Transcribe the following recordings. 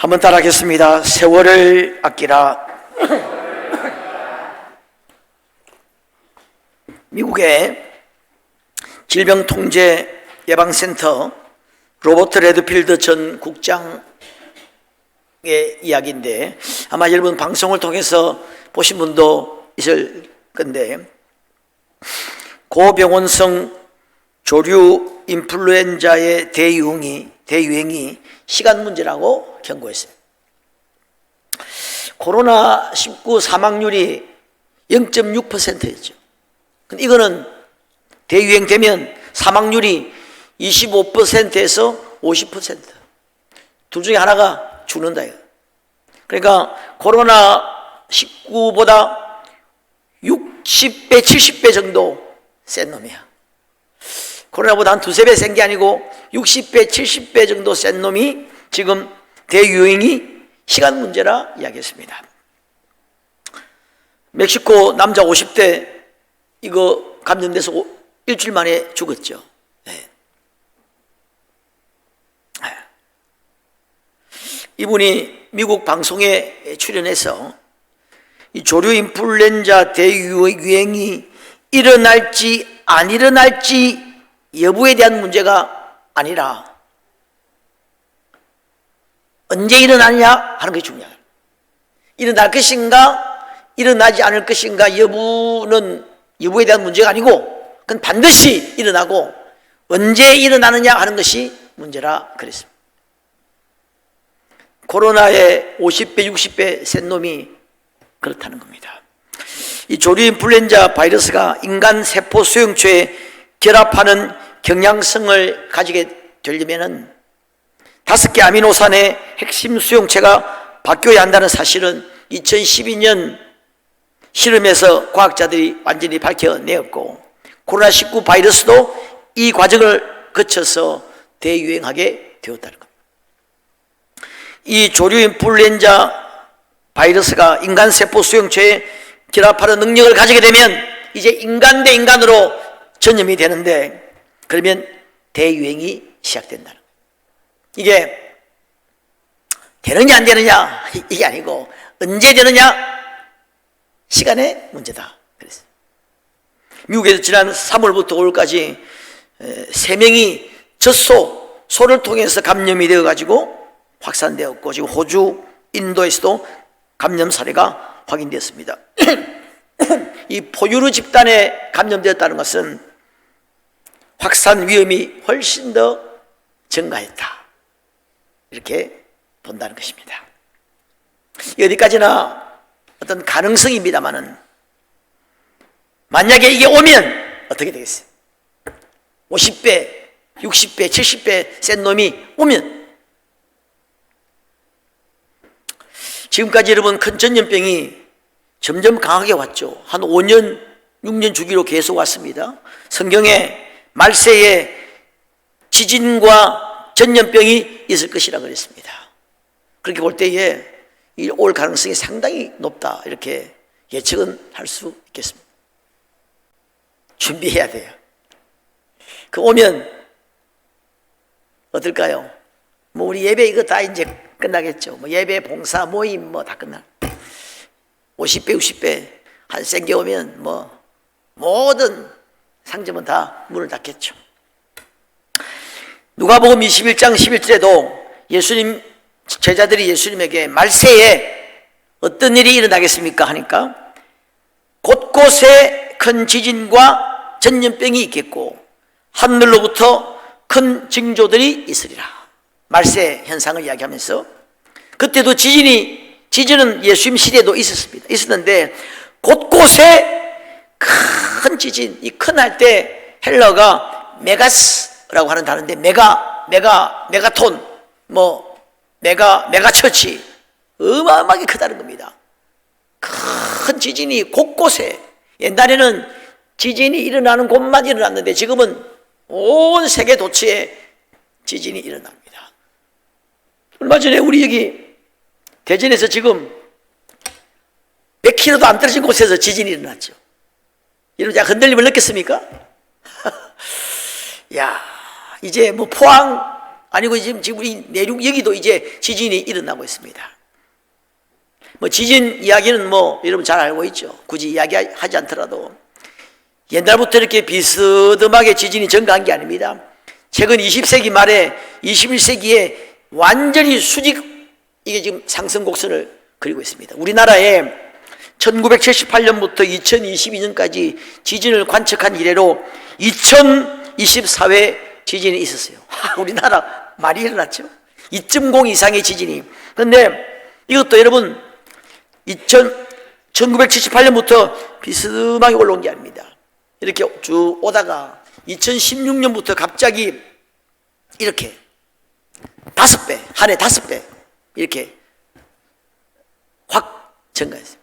한번 따라하겠습니다. 세월을 아끼라. 미국의 질병통제예방센터 로버트 레드필드 전 국장의 이야기인데, 아마 여러분 방송을 통해서 보신 분도 있을 건데, 고병원성 조류 인플루엔자의 대유행이 시간 문제라고 경고했습니다. 코로나19 사망률이 0.6%였죠. 근데 이거는 대유행 되면 사망률이 25%에서 50%. 둘 중에 하나가 죽는다. 그러니까 코로나19보다 60배, 70배 정도 센 놈이야. 코로나보다 한 두세 배 센 게 아니고 60배, 70배 정도 센 놈이 지금 대유행이 시간 문제라 이야기했습니다. 멕시코 남자 50대 이거 감염돼서 일주일 만에 죽었죠. 네. 이분이 미국 방송에 출연해서 이 조류 인플루엔자 대유행이 일어날지 안 일어날지 여부에 대한 문제가 아니라 언제 일어나느냐 하는 것이 중요해요. 일어날 것인가 일어나지 않을 것인가 여부에 대한 문제가 아니고 그건 반드시 일어나고 언제 일어나느냐 하는 것이 문제라 그랬습니다. 코로나의 50배 60배 센 놈이 그렇다는 겁니다. 이 조류 인플루엔자 바이러스가 인간 세포 수용체에 결합하는 경향성을 가지게 되려면은 5개 아미노산의 핵심 수용체가 바뀌어야 한다는 사실은 2012년 실험에서 과학자들이 완전히 밝혀내었고, 코로나19 바이러스도 이 과정을 거쳐서 대유행하게 되었다는 겁니다. 이 조류 인플루엔자 바이러스가 인간 세포 수용체에 결합하는 능력을 가지게 되면 이제 인간 대 인간으로 전염이 되는데, 그러면 대유행이 시작된다는 거예요. 이게 되느냐 안 되느냐 이게 아니고 언제 되느냐 시간의 문제다 그랬어요. 미국에서 지난 3월부터 5월까지 3명이 소를 통해서 감염이 되어가지고 확산되었고, 지금 호주, 인도에서도 감염 사례가 확인되었습니다. 이 포유류 집단에 감염되었다는 것은 확산 위험이 훨씬 더 증가했다, 이렇게 본다는 것입니다. 어디까지나 어떤 가능성입니다만은 만약에 이게 오면 어떻게 되겠어요? 50배, 60배, 70배 센 놈이 오면, 지금까지 여러분 큰 전염병이 점점 강하게 왔죠. 한 5년, 6년 주기로 계속 왔습니다. 성경에 말세에 지진과 전염병이 있을 것이라 그랬습니다. 그렇게 볼 때에 올 가능성이 상당히 높다, 이렇게 예측은 할 수 있겠습니다. 준비해야 돼요. 그 오면 어떨까요? 뭐 우리 예배 이거 다 이제 끝나겠죠. 뭐 예배 봉사 모임 뭐 다 끝나. 50배 60배 한 센 게 오면 뭐 모든 상점은 다 문을 닫겠죠. 누가복음 21장 11절에도 예수님 제자들이 예수님에게 말세에 어떤 일이 일어나겠습니까 하니까 곳곳에 큰 지진과 전염병이 있겠고 하늘로부터 큰 징조들이 있으리라. 말세 현상을 이야기하면서, 그때도 지진은 예수님 시대에도 있었는데 곳곳에 큰 지진, 이 큰 할 때 헬러가 메가스라고 하는 단어인데, 메가톤, 메가처치, 어마어마하게 크다는 겁니다. 큰 지진이 곳곳에, 옛날에는 지진이 일어나는 곳만 일어났는데 지금은 온 세계 도처에 지진이 일어납니다. 얼마 전에 우리 여기 대전에서 지금 100km도 안 떨어진 곳에서 지진이 일어났죠. 여러분, 제가 흔들림을 느꼈습니까? 야, 이제 뭐 포항 아니고 지금 우리 내륙 여기도 이제 지진이 일어나고 있습니다. 뭐 지진 이야기는 뭐 여러분 잘 알고 있죠. 굳이 이야기하지 않더라도 옛날부터 이렇게 비스듬하게 지진이 증가한 게 아닙니다. 최근 20세기 말에 21세기에 완전히 이게 지금 상승 곡선을 그리고 있습니다. 우리나라에 1978년부터 2022년까지 지진을 관측한 이래로 2024회 지진이 있었어요. 우리나라 많이 일어났죠. 2.0 이상의 지진이. 그런데 이것도 여러분 1978년부터 비스듬하게 올라온 게 아닙니다. 이렇게 쭉 오다가 2016년부터 갑자기 이렇게 5배, 한 해 5배 이렇게 확 증가했어요.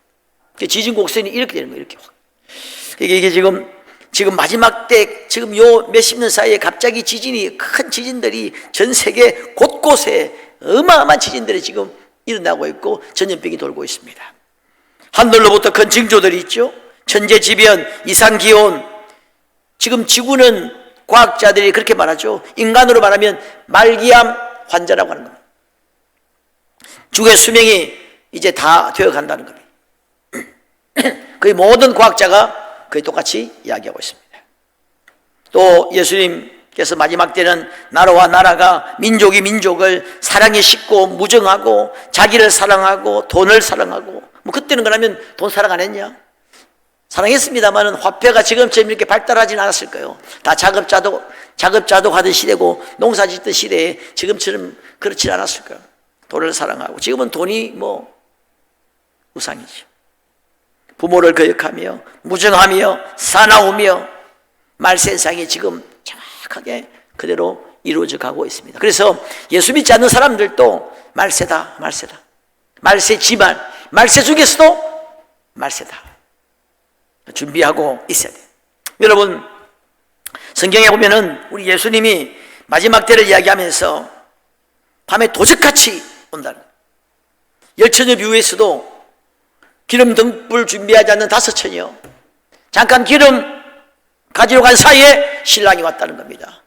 지진 곡선이 이렇게 되는 거예요. 이렇게 확. 이게 지금 마지막 때 지금 요 몇십 년 사이에 갑자기 큰 지진들이 전 세계 곳곳에 어마어마한 지진들이 지금 일어나고 있고 전염병이 돌고 있습니다. 하늘로부터 큰 징조들이 있죠. 천재지변, 이상기온. 지금 지구는 과학자들이 그렇게 말하죠. 인간으로 말하면 말기암 환자라고 하는 겁니다. 죽의 수명이 이제 다 되어간다는 겁니다. 거의 모든 과학자가 거의 똑같이 이야기하고 있습니다. 또 예수님께서 마지막 때는 나라와 나라가 민족이 민족을 사랑에 싣고 무정하고 자기를 사랑하고 돈을 사랑하고 뭐 그때는 그러면 돈 사랑 안 했냐? 사랑했습니다만은 화폐가 지금처럼 이렇게 발달하지는 않았을 거예요. 다 자급자족 하던 시대고 농사 짓던 시대에 지금처럼 그렇지 않았을 거예요. 돈을 사랑하고 지금은 돈이 뭐 우상이죠. 부모를 거역하며 무정하며 사나우며 말세상이 지금 정확하게 그대로 이루어져 가고 있습니다. 그래서 예수 믿지 않는 사람들도 말세다. 말세 지말, 말세 중에서도 말세다. 준비하고 있어야 돼요. 여러분, 성경에 보면은 우리 예수님이 마지막 때를 이야기하면서 밤에 도적같이 온다는 거예요. 열처녀 비유에서도 기름 등불 준비하지 않는 5처녀, 잠깐 기름 가지러 간 사이에 신랑이 왔다는 겁니다.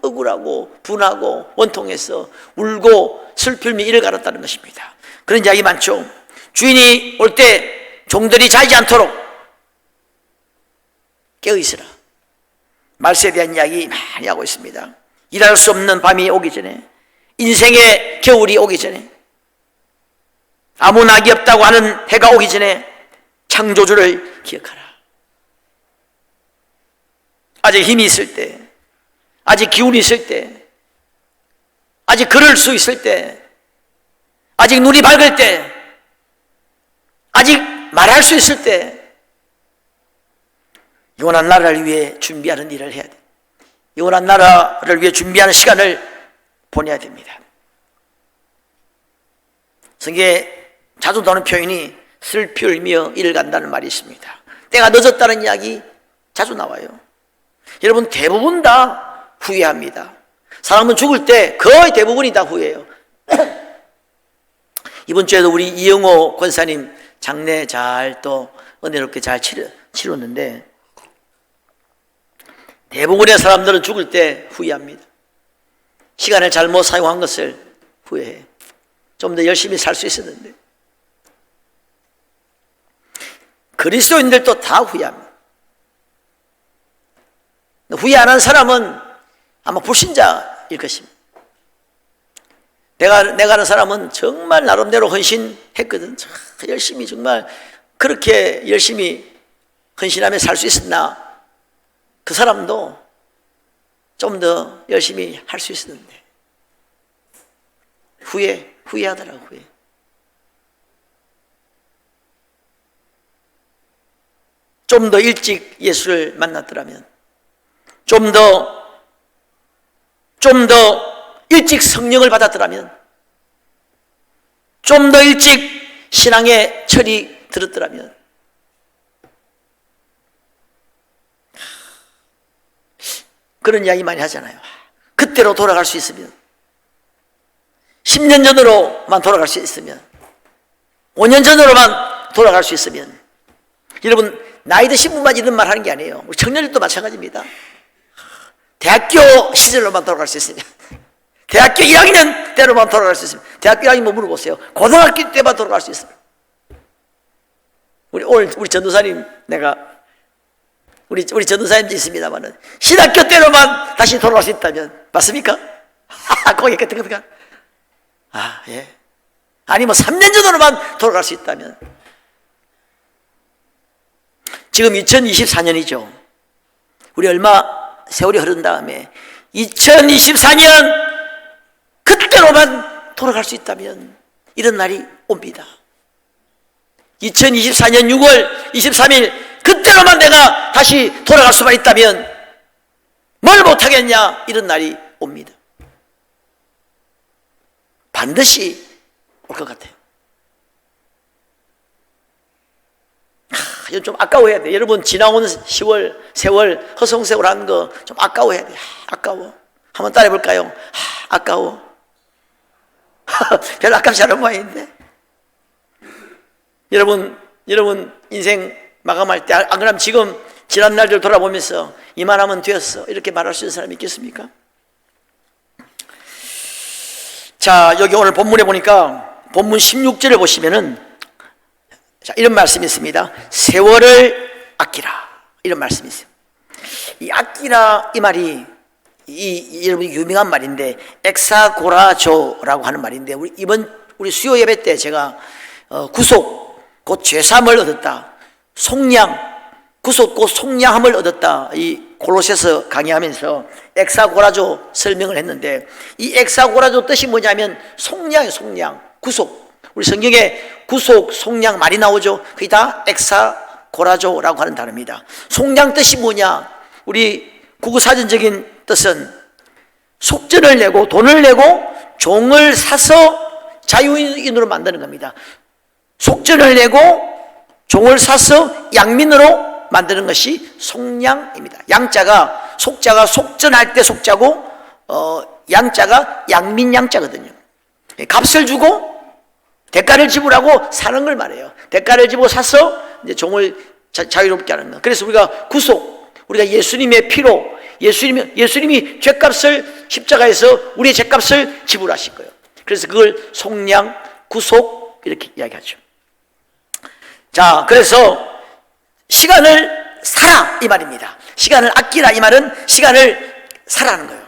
억울하고 분하고 원통해서 울고 슬픔이 이를 갈았다는 것입니다. 그런 이야기 많죠. 주인이 올 때 종들이 자지 않도록 깨어있으라. 말세에 대한 이야기 많이 하고 있습니다. 일할 수 없는 밤이 오기 전에, 인생의 겨울이 오기 전에, 아무 낙이 없다고 하는 해가 오기 전에 창조주를 기억하라. 아직 힘이 있을 때, 아직 기운이 있을 때, 아직 걸을 수 있을 때, 아직 눈이 밝을 때, 아직 말할 수 있을 때 영원한 나라를 위해 준비하는 일을 해야 돼. 영원한 나라를 위해 준비하는 시간을 보내야 됩니다. 성경에 자주 나오는 표현이 슬피 울며 이를 간다는 말이 있습니다. 때가 늦었다는 이야기 자주 나와요. 여러분, 대부분 다 후회합니다. 사람은 죽을 때 거의 대부분이 다 후회해요. 이번 주에도 우리 이영호 권사님 장례 잘 또 은혜롭게 잘 치렀는데, 대부분의 사람들은 죽을 때 후회합니다. 시간을 잘못 사용한 것을 후회해. 좀 더 열심히 살 수 있었는데. 그리스도인들도 다 후회합니다. 후회 안 한 사람은 아마 불신자일 것입니다. 내가 아는 사람은 정말 나름대로 헌신했거든. 열심히, 정말 그렇게 열심히 헌신하며 살 수 있었나? 그 사람도 좀 더 열심히 할 수 있었는데 후회하더라고. 후회. 좀 더 일찍 예수를 만났더라면, 좀 더 일찍 성령을 받았더라면, 좀 더 일찍 신앙의 철이 들었더라면, 그런 이야기 많이 하잖아요. 그때로 돌아갈 수 있으면, 10년 전으로만 돌아갈 수 있으면, 5년 전으로만 돌아갈 수 있으면. 여러분, 나이 드신 분만 이런 말 하는 게 아니에요. 우리 청년들도 마찬가지입니다. 대학교 시절로만 돌아갈 수 있으면, 대학교 1학년 때로만 돌아갈 수 있습니다. 대학교 1학년 뭐 물어보세요. 고등학교 때만 돌아갈 수 있습니다. 우리 전도사님, 우리 전도사님도 있습니다만은, 신학교 때로만 다시 돌아갈 수 있다면, 맞습니까? 거기 끄떡끄떡. 예. 아니, 3년 전으로만 돌아갈 수 있다면. 지금 2024년이죠. 우리 얼마 세월이 흐른 다음에 2024년 그때로만 돌아갈 수 있다면 이런 날이 옵니다. 2024년 6월 23일 그때로만 내가 다시 돌아갈 수만 있다면 뭘 못하겠냐, 이런 날이 옵니다. 반드시 올 것 같아요. 이건 좀 아까워해야 돼. 여러분, 지나온 세월 허송세월한 거 좀 아까워해야 돼. 아까워. 한번 따라해볼까요? 아까워. 별로 아깝지 않은 모양인데. 여러분 인생 마감할 때, 안 그러면 지금 지난 날들 돌아보면서 이만하면 되었어, 이렇게 말할 수 있는 사람이 있겠습니까? 자, 여기 오늘 본문에 보니까 본문 16절에 보시면은 자, 이런 말씀이 있습니다. 세월을 아끼라, 이런 말씀이 있어요. 이 아끼라, 이 말이 여러분 유명한 말인데, 엑사고라조라고 하는 말인데, 우리 수요 예배 때 제가 구속 곧 죄사함을 얻었다, 속량, 구속 곧 속량함을 얻었다, 이 골로새서 강의하면서 엑사고라조 설명을 했는데, 이 엑사고라조 뜻이 뭐냐면 속량이에요. 속량, 구속. 우리 성경에 구속, 속량 말이 나오죠. 그게 다 엑사고라조라고 하는 단어입니다. 속량 뜻이 뭐냐? 우리 국어사전적인 뜻은 속전을 내고 돈을 내고 종을 사서 자유인으로 만드는 겁니다. 속전을 내고 종을 사서 양민으로 만드는 것이 속량입니다. 양자가, 속자가 속전할 때 속자고, 양자가 양민 양자거든요. 값을 주고 대가를 지불하고 사는 걸 말해요. 대가를 지불하고 사서 이제 종을 자유롭게 하는 거. 그래서 우리가 구속, 우리가 예수님의 피로, 예수님이 죄값을 십자가에서 우리의 죄값을 지불하신 거예요. 그래서 그걸 속량, 구속 이렇게 이야기하죠. 자, 그래서 시간을 살아, 이 말입니다. 시간을 아끼라, 이 말은 시간을 살아는 거예요.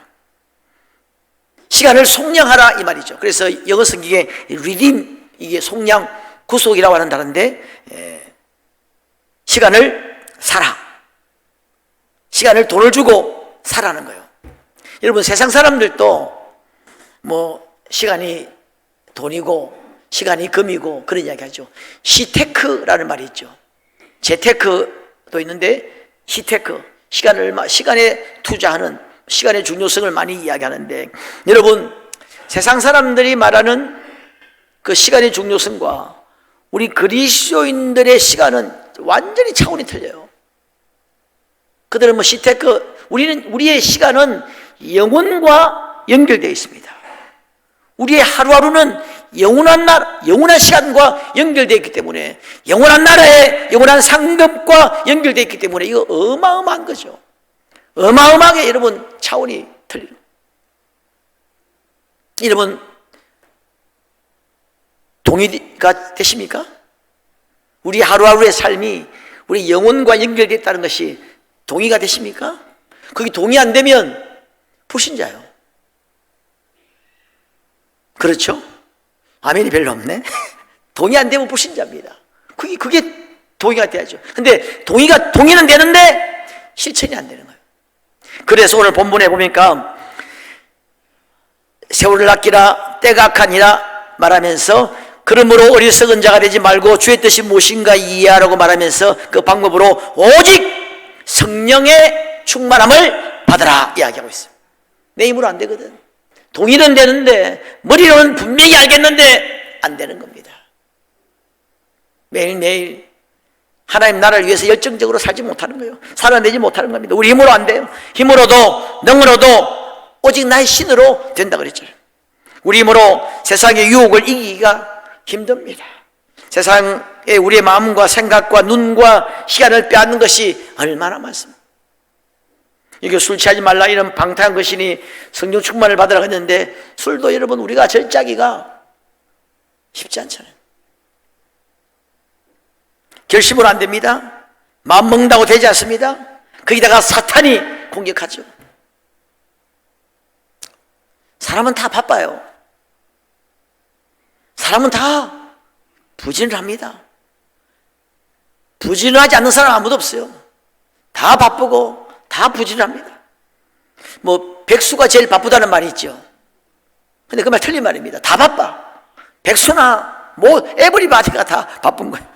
시간을 속량하라, 이 말이죠. 그래서 영어 성경에 redeem, 이게 속량, 구속이라고 하는 단어인데, 시간을 살아, 시간을 돈을 주고 사라는 거예요. 여러분, 세상 사람들도 뭐 시간이 돈이고 시간이 금이고 그런 이야기 하죠. 시테크라는 말이 있죠. 재테크도 있는데 시테크, 시간에 투자하는, 시간의 중요성을 많이 이야기하는데, 여러분, 세상 사람들이 말하는 그 시간의 중요성과 우리 그리스도인들의 시간은 완전히 차원이 틀려요. 그들은 뭐 시테크, 우리의 시간은 영혼과 연결되어 있습니다. 우리의 하루하루는 영원한 시간과 연결되어 있기 때문에, 영원한 나라에 영원한 상급과 연결되어 있기 때문에 이거 어마어마한 거죠. 어마어마하게 여러분 차원이 틀려요. 여러분 동의가 되십니까? 우리 하루하루의 삶이 우리 영혼과 연결되어 있다는 것이 동의가 되십니까? 그게 동의 안 되면 불신자예요. 그렇죠? 아멘이 별로 없네. 동의 안 되면 불신자입니다. 그게 동의가 돼야죠. 근데 동의는 되는데 실천이 안 되는 거예요. 그래서 오늘 본문에 보니까 세월을 아끼라, 때가 악하니라 말하면서, 그러므로 어리석은 자가 되지 말고 주의 뜻이 무엇인가 이해하라고 말하면서 그 방법으로 오직 성령의 충만함을 받으라 이야기하고 있어요. 내 힘으로 안 되거든. 동의는 되는데, 머리로는 분명히 알겠는데 안 되는 겁니다. 매일매일 하나님 나라를 위해서 열정적으로 살지 못하는 거예요. 살아내지 못하는 겁니다. 우리 힘으로 안 돼요. 힘으로도 능으로도 오직 나의 신으로 된다 그랬잖아요. 우리 힘으로 세상의 유혹을 이기기가 힘듭니다. 세상에 우리의 마음과 생각과 눈과 시간을 빼앗는 것이 얼마나 많습니다. 이게 술 취하지 말라 이런 방탕한 것이니 성령 충만을 받으라 했는데, 술도 여러분 우리가 절짜기가 쉽지 않잖아요. 결심으로 안 됩니다. 마음 먹는다고 되지 않습니다. 거기다가 사탄이 공격하죠. 사람은 다 바빠요. 사람은 다 부진을 합니다. 부진하지 않는 사람 아무도 없어요. 다 바쁘고 다 부진을 합니다. 뭐 백수가 제일 바쁘다는 말이 있죠. 근데 그 말 틀린 말입니다. 다 바빠. 백수나 뭐 에브리바디가 다 바쁜 거예요.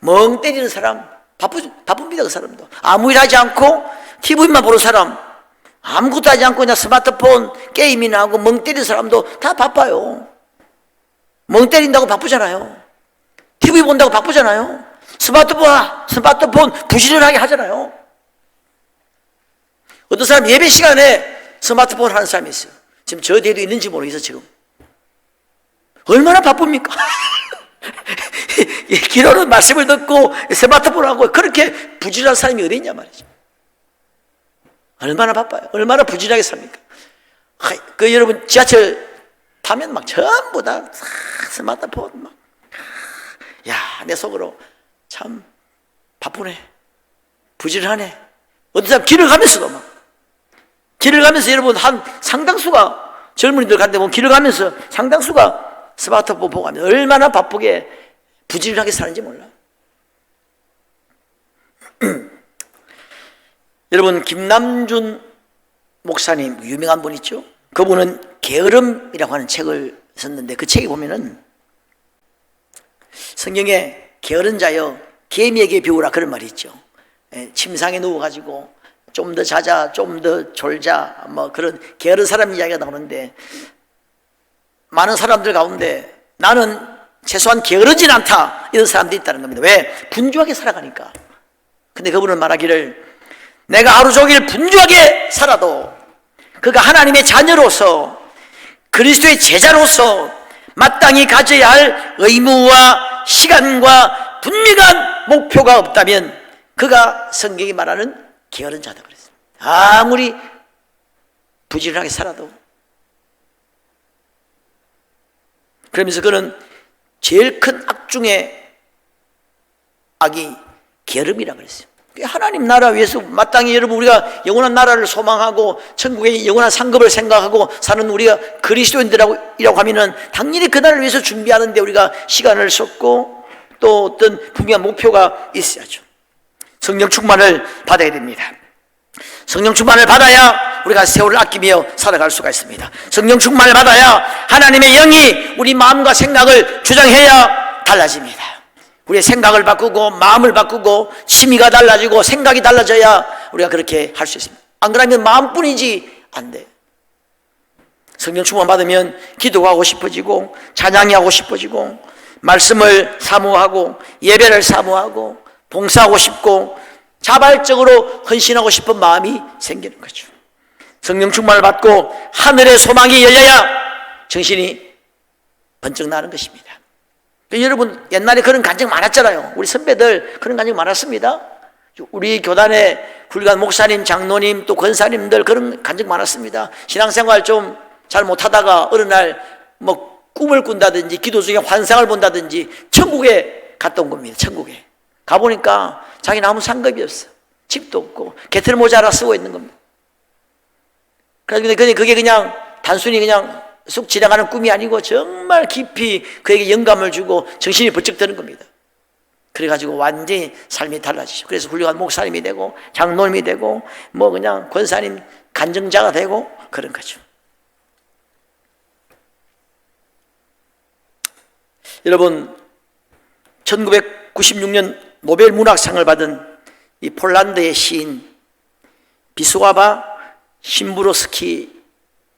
멍 때리는 사람 바쁩니다. 그 사람도 아무 일 하지 않고 TV만 보는 사람, 아무것도 하지 않고 그냥 스마트폰 게임이나 하고 멍 때리는 사람도 다 바빠요. 멍 때린다고 바쁘잖아요. TV 본다고 바쁘잖아요. 스마트폰 부지런하게 하잖아요. 어떤 사람 예배 시간에 스마트폰 하는 사람이 있어요. 지금 저 뒤에도 있는지 모르겠어요. 지금 얼마나 바쁩니까? 기도는 말씀을 듣고 스마트폰하고 그렇게 부지런한 사람이 어디 있냐 말이죠. 얼마나 바빠요. 얼마나 부지런하게 삽니까? 그 여러분 지하철 타면 막 전부 다 스마트폰 막, 야, 내 속으로 참 바쁘네, 부지런하네. 어떤 사람 길을 가면서도 막, 길을 가면서 여러분 한 상당수가 젊은이들 같은데 보면 길을 가면서 상당수가 스마트폰 보고 하면 얼마나 바쁘게 부지런하게 사는지 몰라. 여러분 김남준 목사님 유명한 분 있죠. 그분은 게으름이라고 하는 책을 썼는데 그 책에 보면은 성경에 게으른 자여 개미에게 비우라 그런 말이 있죠. 침상에 누워가지고 좀 더 자자, 좀 더 졸자, 뭐 그런 게으른 사람 이야기가 나오는데, 많은 사람들 가운데 나는 최소한 게으르진 않다 이런 사람들이 있다는 겁니다. 왜? 분주하게 살아가니까. 근데 그분은 말하기를, 내가 하루 종일 분주하게 살아도 그가 하나님의 자녀로서 그리스도의 제자로서 마땅히 가져야 할 의무와 시간과 분명한 목표가 없다면 그가 성경이 말하는 게으른 자다 그랬어요. 아무리 부지런하게 살아도. 그러면서 그는 제일 큰 악 중에 악이 게으름이라고 그랬어요. 하나님 나라 위해서 마땅히 여러분 우리가 영원한 나라를 소망하고 천국의 영원한 상급을 생각하고 사는 우리가 그리스도인들이라고 하면은 당연히 그날을 위해서 준비하는데 우리가 시간을 쏟고 또 어떤 분명한 목표가 있어야죠. 성령 충만을 받아야 됩니다. 성령 충만을 받아야 우리가 세월을 아끼며 살아갈 수가 있습니다. 성령 충만을 받아야 하나님의 영이 우리 마음과 생각을 주장해야 달라집니다. 우리의 생각을 바꾸고 마음을 바꾸고 취미가 달라지고 생각이 달라져야 우리가 그렇게 할 수 있습니다. 안 그러면 마음뿐이지 안 돼. 성령 충만 받으면 기도하고 싶어지고 찬양이 하고 싶어지고 말씀을 사모하고 예배를 사모하고 봉사하고 싶고 자발적으로 헌신하고 싶은 마음이 생기는 거죠. 성령 충만을 받고 하늘의 소망이 열려야 정신이 번쩍 나는 것입니다. 여러분 옛날에 그런 간증 많았잖아요. 우리 선배들 그런 간증 많았습니다. 우리 교단의 훌륭한 목사님, 장로님, 또 권사님들 그런 간증 많았습니다. 신앙생활 좀 잘 못하다가 어느 날 뭐 꿈을 꾼다든지 기도 중에 환상을 본다든지 천국에 갔다 온 겁니다. 천국에 가보니까 자기는 아무 상급이 없어. 집도 없고 개털 모자 하나 쓰고 있는 겁니다. 그런데 그게 그냥 단순히 그냥 쑥 지나가는 꿈이 아니고 정말 깊이 그에게 영감을 주고 정신이 번쩍 드는 겁니다. 그래가지고 완전히 삶이 달라지죠. 그래서 훌륭한 목사님이 되고 장로님이 되고 뭐 그냥 권사님 간증자가 되고 그런 거죠. 여러분 1996년 노벨 문학상을 받은 이 폴란드의 시인 비스와바 심부로스키,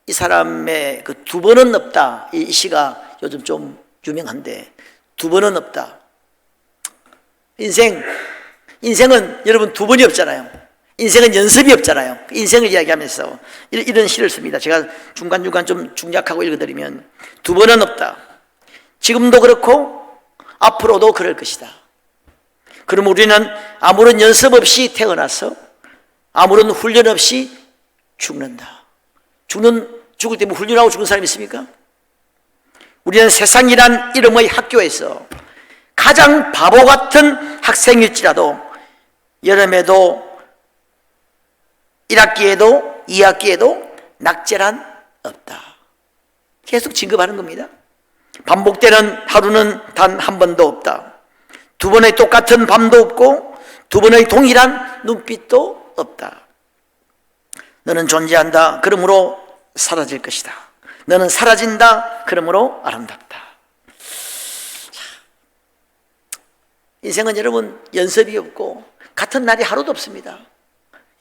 이 사람의 그 두 번은 없다 이 시가 요즘 좀 유명한데, 두 번은 없다. 인생은 여러분 두 번이 없잖아요. 인생은 연습이 없잖아요. 인생을 이야기하면서 이런 시를 씁니다. 제가 중간중간 좀 중략하고 읽어드리면, 두 번은 없다. 지금도 그렇고 앞으로도 그럴 것이다. 그럼 우리는 아무런 연습 없이 태어나서 아무런 훈련 없이 죽는다. 죽을 때 뭐 훈련하고 죽은 사람이 있습니까? 우리는 세상이란 이름의 학교에서 가장 바보 같은 학생일지라도 여름에도 1학기에도 2학기에도 낙제란 없다. 계속 진급하는 겁니다. 반복되는 하루는 단 한 번도 없다. 두 번의 똑같은 밤도 없고 두 번의 동일한 눈빛도 없다. 너는 존재한다. 그러므로 사라질 것이다. 너는 사라진다. 그러므로 아름답다. 인생은 여러분 연습이 없고 같은 날이 하루도 없습니다.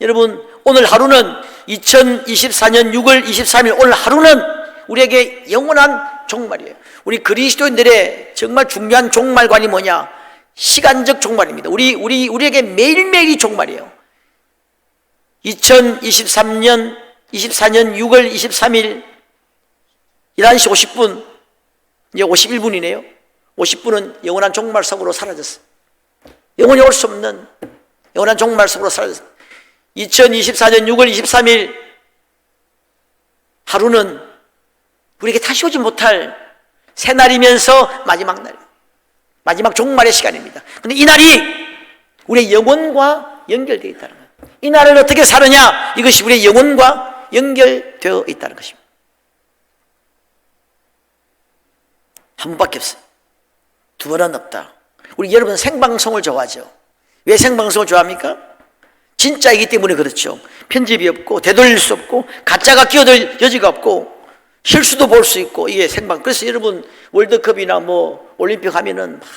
여러분 오늘 하루는 2024년 6월 23일 오늘 하루는 우리에게 영원한 종말이에요. 우리 그리스도인들의 정말 중요한 종말관이 뭐냐? 시간적 종말입니다. 우리에게 매일매일이 종말이에요. 2024년 6월 23일 11시 50분 이제 51분이네요. 50분은 영원한 종말 속으로 사라졌어. 영원히 올 수 없는 영원한 종말 속으로 사라졌어. 2024년 6월 23일 하루는 우리에게 다시 오지 못할 새날이면서 마지막 날, 마지막 종말의 시간입니다. 그런데 이 날이 우리의 영혼과 연결되어 있다는 거예요. 이 날을 어떻게 사느냐, 이것이 우리의 영혼과 연결되어 있다는 것입니다. 한 번밖에 없어요. 두 번은 없다. 우리 여러분 생방송을 좋아하죠. 왜 생방송을 좋아합니까? 진짜이기 때문에 그렇죠. 편집이 없고 되돌릴 수 없고 가짜가 끼어들 여지가 없고 실수도 볼 수 있고 이게 생방. 그래서 여러분 월드컵이나 뭐 올림픽 하면은 막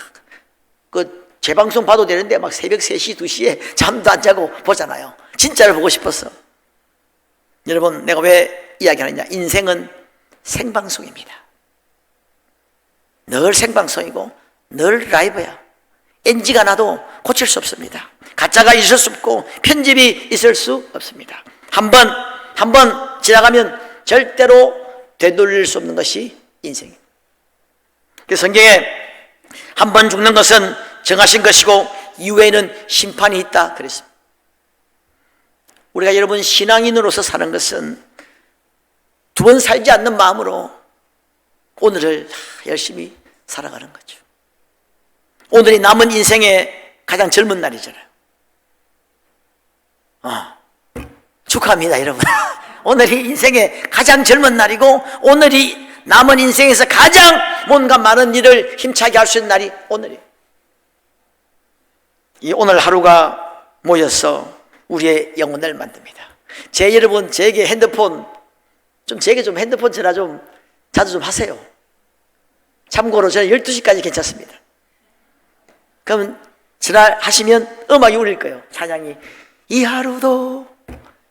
그 재방송 봐도 되는데 막 새벽 3시, 2시에 잠도 안 자고 보잖아요. 진짜를 보고 싶었어. 여러분 내가 왜 이야기하느냐? 인생은 생방송입니다. 늘 생방송이고 늘 라이브야. NG가 나도 고칠 수 없습니다. 가짜가 있을 수 없고 편집이 있을 수 없습니다. 한 번 지나가면 절대로 되돌릴 수 없는 것이 인생입니다. 그래서 성경에 한 번 죽는 것은 정하신 것이고 이후에는 심판이 있다 그랬습니다. 우리가 여러분 신앙인으로서 사는 것은 두 번 살지 않는 마음으로 오늘을 열심히 살아가는 거죠. 오늘이 남은 인생의 가장 젊은 날이잖아요. 축하합니다 여러분. 오늘이 인생의 가장 젊은 날이고 오늘이 남은 인생에서 가장 뭔가 많은 일을 힘차게 할 수 있는 날이 오늘이에요. 이 오늘 하루가 모여서 우리의 영혼을 만듭니다. 여러분 제게 핸드폰 제게 핸드폰 전화 자주 좀 하세요. 참고로 저는 12시까지 괜찮습니다. 그러면 전화하시면 음악이 울릴 거예요. 찬양이 이 하루도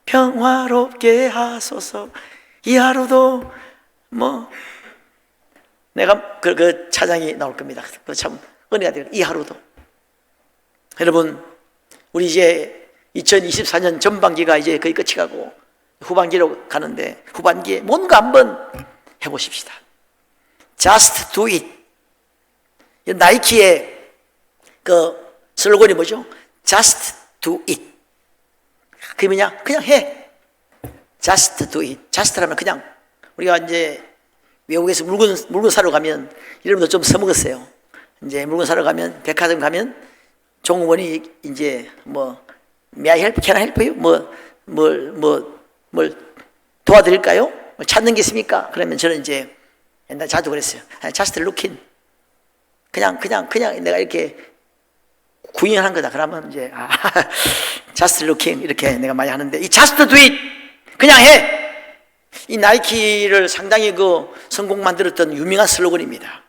평화롭게 하소서. 이 하루도 내가 그 찬양이 나올 겁니다. 그 참 은혜가 돼요. 이 하루도. 여러분 우리 이제 2024년 전반기가 이제 거의 끝이 가고 후반기로 가는데 후반기에 뭔가 한번 해보십시다. Just do it. 나이키의 그 슬로건이 뭐죠? Just do it. 그게 뭐냐? 그냥 해. Just do it. Just라면 그냥. 우리가 이제 외국에서 물건 사러 가면 여러분도 좀 써먹었어요. 이제 물건 사러 가면 백화점 가면 종업원이 이제 May I help? Can I help you? 뭘 도와드릴까요? 찾는 게 있습니까? 그러면 저는 이제 옛날 자주 그랬어요. Just looking. 그냥 내가 이렇게 구인하는 거다. 그러면 이제 just looking 이렇게 내가 많이 하는데 이 just do it 그냥 해. 이 나이키를 상당히 성공 만들었던 유명한 슬로건입니다.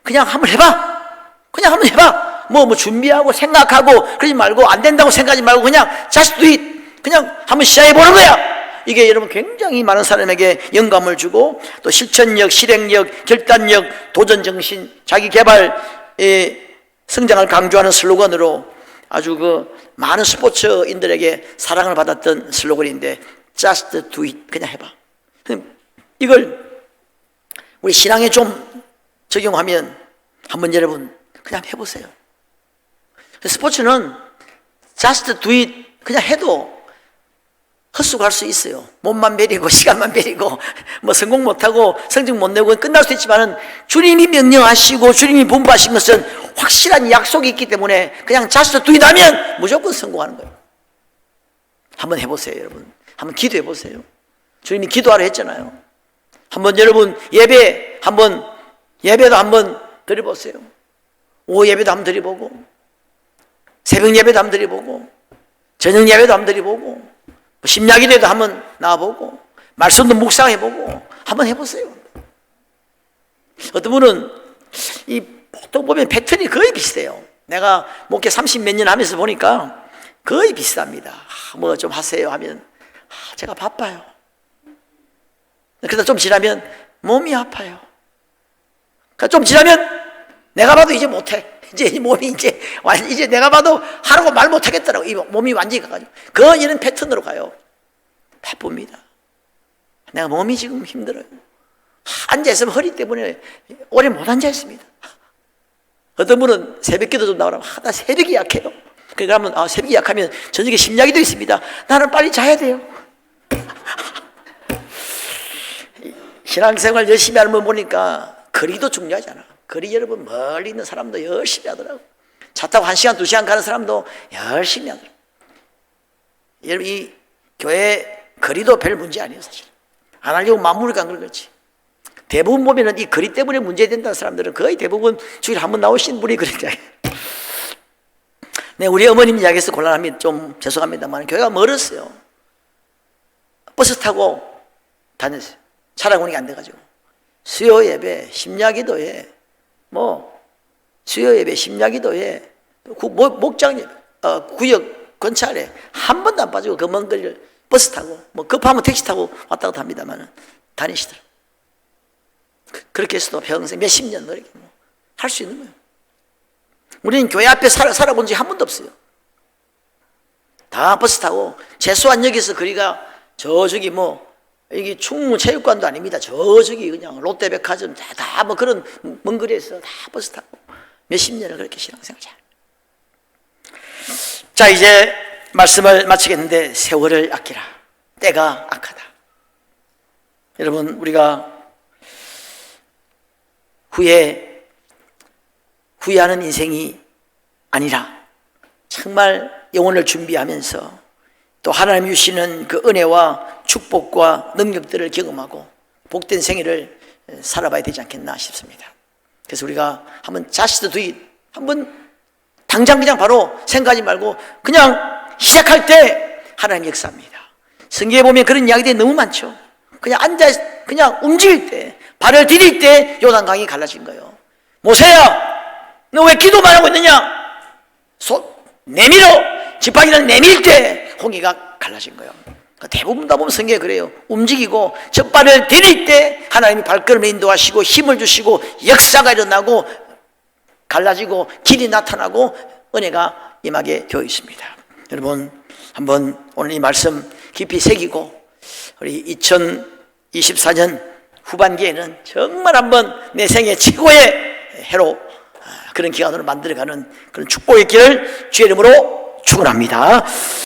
그냥 한번 해봐. 그냥 한번 해봐. 뭐 준비하고 생각하고 그러지 말고 안 된다고 생각하지 말고 그냥 just do it. 그냥 한번 시작해 보는 거야. 이게 여러분 굉장히 많은 사람에게 영감을 주고 또 실천력, 실행력, 결단력, 도전정신, 자기개발, 성장을 강조하는 슬로건으로 아주 많은 스포츠인들에게 사랑을 받았던 슬로건인데 Just do it. 그냥 해봐. 이걸 우리 신앙에 좀 적용하면 한번 여러분 그냥 해보세요. 스포츠는 Just do it 그냥 해도 헛수고할 수 있어요. 몸만 베리고 시간만 베리고 뭐 성공 못하고 성적 못 내고 끝날 수도 있지만은 주님이 명령하시고 주님이 분부하신 것은 확실한 약속이 있기 때문에 그냥 자신을 두이다면 무조건 성공하는 거예요. 한번 해보세요, 여러분. 한번 기도해 보세요. 주님이 기도하라 했잖아요. 한번 여러분 예배도 한번 드려보세요. 오후 예배도 한번 드려보고, 새벽 예배도 한번 드려보고, 저녁 예배도 한번 드려보고, 심야기도에도 한번 나와보고, 말씀도 묵상해보고 한번 해보세요. 어떤 분은 보통 보면 패턴이 거의 비슷해요. 내가 목회 30몇 년 하면서 보니까 거의 비슷합니다. 뭐 좀 하세요 하면 제가 바빠요. 그러다 좀 지나면 몸이 아파요. 그러니까 좀 지나면 내가 봐도 이제 못해. 이제 몸이 이제 내가 봐도 하라고 말 못하겠더라고. 이 몸이 완전히 가가지고. 이런 패턴으로 가요. 바쁩니다. 내가 몸이 지금 힘들어요. 앉아있으면 허리 때문에 오래 못 앉아있습니다. 어떤 분은 새벽기도 좀 나오라고. 나 새벽이 약해요. 그러면 새벽이 약하면 저녁에 심야기도 있습니다. 나는 빨리 자야 돼요. 신앙생활 열심히 하는 분 보니까 거리도 중요하잖아. 거리 여러분 멀리 있는 사람도 열심히 하더라고. 차 타고 1시간 2시간 가는 사람도 열심히 하더라고. 여러분 이 교회 거리도 별 문제 아니에요. 사실 안 하려고 마음먹으니까 안 그렇지. 대부분 보면은 이 거리 때문에 문제된다는 사람들은 거의 대부분 주일에 한번 나오신 분이 그런 이야기. 네, 우리 어머님 이야기해서 곤란하면 좀 죄송합니다만 교회가 멀었어요. 버스 타고 다녔어요. 차량 운행이 안 돼가지고 수요 예배, 심야기도에 수요 예배, 심야기도에 목장 예배, 구역 근처에 한 번도 안 빠지고 그 먼 거리를 버스 타고 급하면 택시 타고 왔다 갔다 합니다만 다니시더라고요. 그렇게 해서도 평생 몇십 년 이렇게 할 수 있는 거예요. 우리는 교회 앞에 살아본 적이 한 번도 없어요. 다 버스 타고 최소한 여기서 거리가 저기 이게 충무체육관도 아닙니다. 저기 그냥 롯데백화점 다 그런 먼 거리에서 다 버스 타고 몇십 년을 그렇게 신앙생활 잘. 자, 이제 말씀을 마치겠는데 세월을 아끼라. 때가 악하다. 여러분 우리가 후회하는 인생이 아니라 정말 영혼을 준비하면서 또 하나님이 주시는 그 은혜와 축복과 능력들을 경험하고 복된 생애를 살아봐야 되지 않겠나 싶습니다. 그래서 우리가 한번 자식도 한번 당장 그냥 바로 생각하지 말고 그냥 시작할 때 하나님 역사합니다. 성경에 보면 그런 이야기들이 너무 많죠. 그냥 그냥 움직일 때, 발을 디딜 때 요단강이 갈라진 거예요. 모세야, 너 왜 기도만 하고 있느냐? 지팡이를 내밀 때 홍해가 갈라진 거예요. 대부분 다 보면 성경에 그래요. 움직이고 젖발을 디딜 때 하나님이 발걸음을 인도하시고 힘을 주시고 역사가 일어나고 갈라지고 길이 나타나고 은혜가 임하게 되어 있습니다. 여러분 한번 오늘 이 말씀 깊이 새기고 우리 2024년 후반기에는 정말 한번 내 생애 최고의 해로 그런 기간으로 만들어가는 그런 축복의 길을 주의 이름으로 축원합니다.